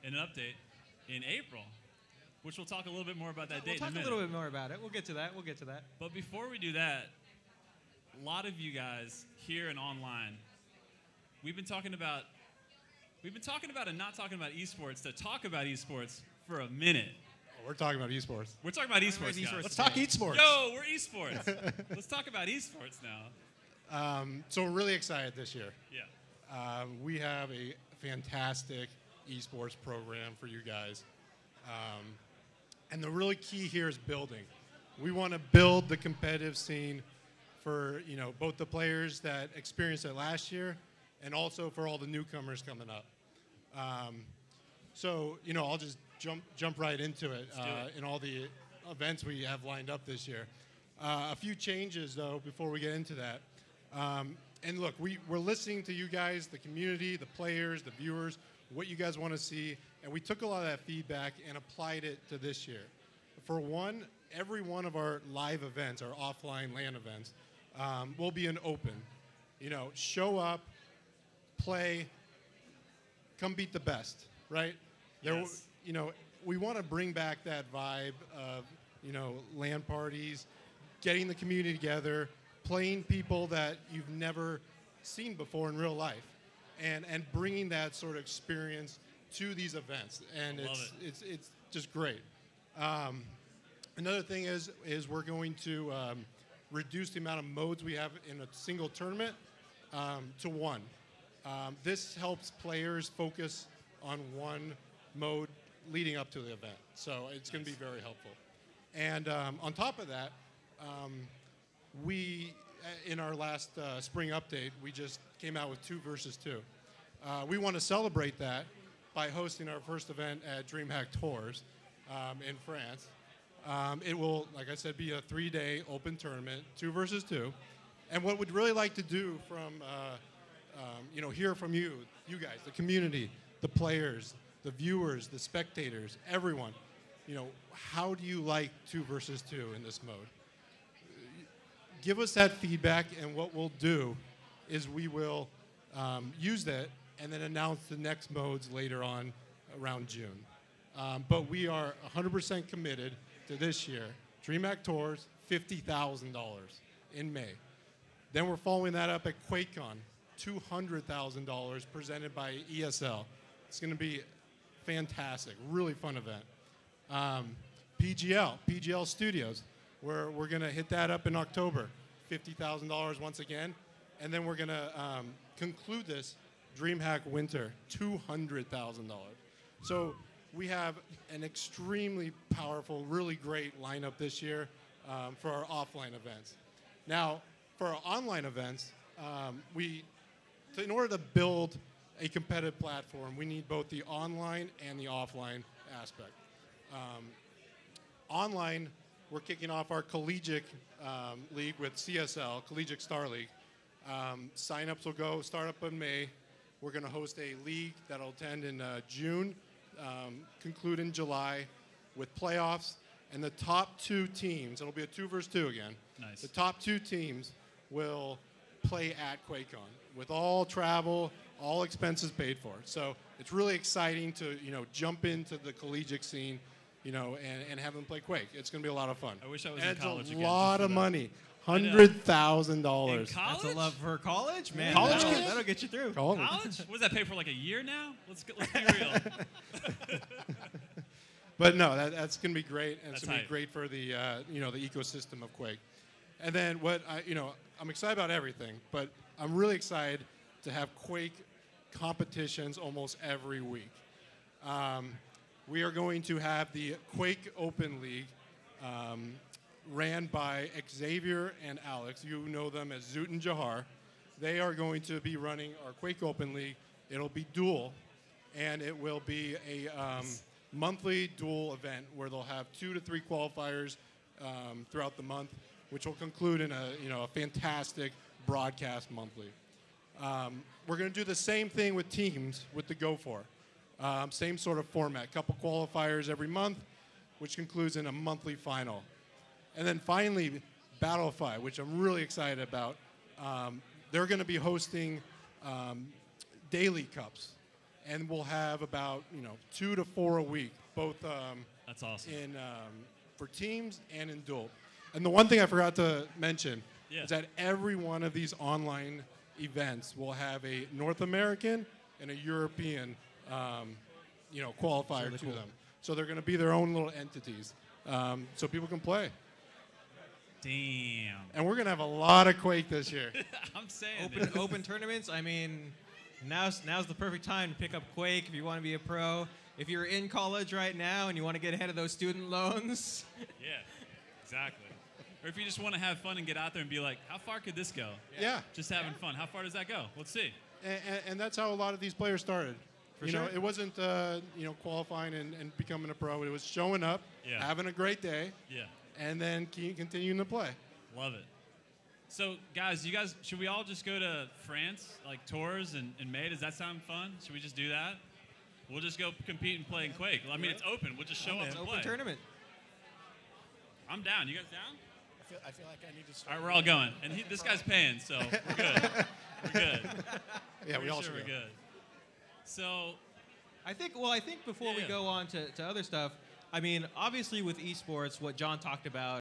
an update in April, which we'll talk a little bit more about that date in a We'll talk minute. a little bit more about it. We'll get to that. But before we do that, a lot of you guys here and online, we've been talking about and not talking about esports to talk about esports for a minute. We're talking about esports. We're talking about esports, guys. Let's talk esports. Yo, we're esports. Let's talk about esports now. So we're really excited this year. Yeah. We have a fantastic esports program for you guys. And the really key here is building. We want to build the competitive scene for both the players that experienced it last year and also for all the newcomers coming up. So I'll just jump right into it in all the events we have lined up this year. A few changes though before we get into that. And look, we're listening to you guys, the community, the players, the viewers, what you guys want to see, and we took a lot of that feedback and applied it to this year. For one, every one of our live events, our offline LAN events, will be an open. Show up, play, come beat the best, right? Yes. We want to bring back that vibe of, LAN parties, getting the community together, playing people that you've never seen before in real life, and bringing that sort of experience to these events. And it's just great. Another thing is we're going to reduce the amount of modes we have in a single tournament to one. This helps players focus on one mode leading up to the event. So it's going to be very helpful. And on top of that, we, in our last spring update, we just came out with 2 versus 2. We want to celebrate that by hosting our first event at DreamHack Tours in France. It will, like I said, be a 3-day open tournament, 2 versus 2. And what we'd really like to do from, hear from you guys, the community, the players, the viewers, the spectators, everyone. How do you like 2 versus 2 in this mode? Give us that feedback, and what we'll do is we will use that and then announce the next modes later on around June. But we are 100% committed to this year. DreamHack Tours, $50,000 in May. Then we're following that up at QuakeCon, $200,000 presented by ESL. It's going to be fantastic, really fun event. PGL Studios, we're going to hit that up in October, $50,000 once again. And then we're going to conclude this DreamHack Winter, $200,000. So we have an extremely powerful, really great lineup this year for our offline events. Now, for our online events, in order to build a competitive platform, we need both the online and the offline aspect. Online, we're kicking off our collegiate league with CSL, Collegiate Star League. Sign-ups will start up in May. We're going to host a league that'll attend in June, conclude in July with playoffs. And the top 2 teams, it'll be a 2 versus 2 again. Nice. The top 2 teams will play at QuakeCon with all travel, all expenses paid for. So it's really exciting to jump into the collegiate scene, and have them play Quake. It's going to be a lot of fun. I wish I was and in college it's again. a lot of that. money. In $100,000. college? That's a love for college, man. College that'll, kids? that'll get you through. College. What does that pay for, like a year now? Let's be real. But no, that's going to be great, and it's That's going to be hype. great for the the ecosystem of Quake. And then I'm excited about everything, but I'm really excited to have Quake competitions almost every week. We are going to have the Quake Open League ran by Xavier and Alex. You know them as Zoot and Jahar. They are going to be running our Quake Open League. It'll be dual, and it will be a monthly dual event where they'll have 2 to 3 qualifiers throughout the month, which will conclude in a fantastic broadcast monthly. We're going to do the same thing with teams with the Go For. Same sort of format, couple qualifiers every month, which concludes in a monthly final. And then finally, Battlefy, which I'm really excited about. They're going to be hosting daily cups. and we'll have about 2 to 4 a week, both That's awesome. for teams and in dual. And the one thing I forgot to mention is that every one of these online events will have a North American and a European, qualifier to them. So they're going to be their own little entities, so people can play. Damn. And we're going to have a lot of Quake this year. I'm saying Open tournaments. I mean, now's the perfect time to pick up Quake if you want to be a pro. If you're in college right now and you want to get ahead of those student loans. Yeah, exactly. Or if you just want to have fun and get out there and be like, how far could this go? Yeah. Just having fun. How far does that go? Let's see. And that's how a lot of these players started. For sure. It wasn't qualifying and becoming a pro. It was showing up, having a great day, and then continuing to play. Love it. So, guys, should we all just go to France, like tours in May? Does that sound fun? Should we just do that? We'll just go compete and play in Quake. I mean, it's open. We'll just show up and play. Open tournament. I'm down. You guys down? I feel like I need to start. All right, we're all going. And this guy's paying, so we're good. We're good. Yeah, we all sure should we're go. good. So, I think before we go on to other stuff, I mean, obviously with esports, what John talked about